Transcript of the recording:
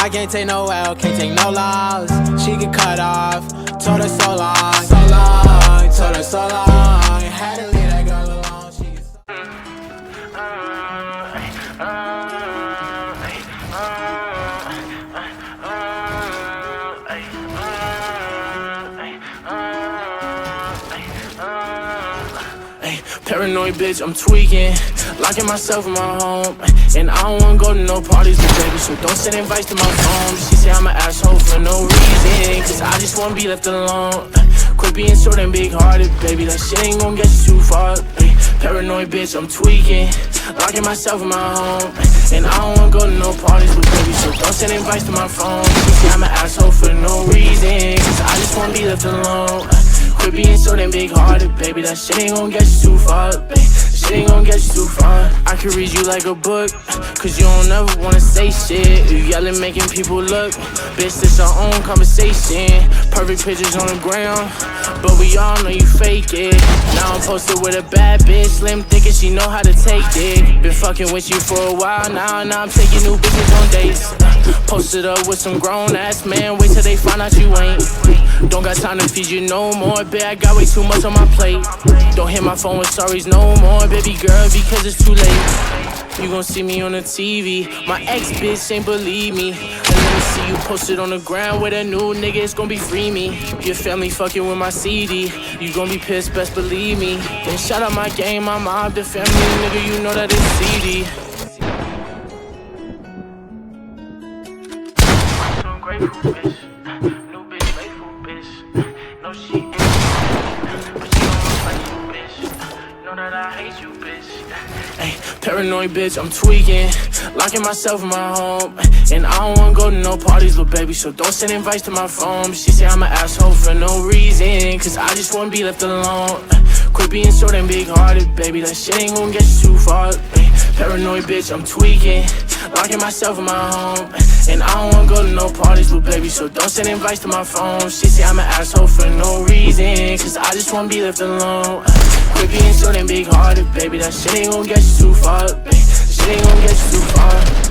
I can't take no L, can't take no loss. She get cut off, told her so long, so long, told her so long. Had to leave that girl alone. She get Paranoid bitch, I'm tweaking, locking myself in my home. And I don't wanna go to no parties with baby, so don't send invites to my phone. She say I'm an asshole for no reason, cause I just wanna be left alone. Quit being so damn big-hearted, baby, that shit ain't gon' get you too far. Paranoid bitch, I'm tweaking, locking myself in my home. And I don't wanna go to no parties with baby, so don't send invites to my phone. She say I'm an asshole for no reason, cause I just wanna be left alone. Quit being so damn big-hearted, baby, that shit ain't gon' get you too far, baby. Shit ain't gon' get you too far. I can read you like a book, cause you don't ever wanna say shit. You yelling, making people look. Bitch, this our own conversation. Perfect pictures on the ground, but we all know you fake it. Now I'm posted with a bad bitch, slim thinking she know how to take it. Been fucking with you for a while now, and now I'm taking new bitches on dates. Posted up with some grown-ass man, wait till they find out you ain't. Don't got time to feed you no more, bitch, I got way too much on my plate. Don't hit my phone with sorries no more, baby girl, because it's too late. You gon' see me on the TV, my ex-bitch ain't believe me. And let me see you posted on the ground with a new nigga, it's gon' be free me. Your family fucking with my CD, you gon' be pissed, best believe me. Then shout out my game, my mob, the family, nigga, you know that it's CD. So grateful, bitch. New bitch, faithful, bitch. No, she ain't, but she don't look like you, bitch. Know that I hate you, bitch. Ay, paranoid bitch, I'm tweaking, locking myself in my home. And I don't wanna go to no parties with baby, so don't send invites to my phone. She say I'm an asshole for no reason, cause I just wanna be left alone. Quit being so damn big-hearted, baby, that shit ain't gon' get you too far. Ay, paranoid bitch, I'm tweaking, locking myself in my home. And I don't wanna go to no parties with baby, so don't send invites to my phone. She say I'm an asshole for no reason, cause I just wanna be left alone. Quit being so damn big-hearted, baby, that shit ain't gon' get you too far, baby. That shit ain't gon' get you too far.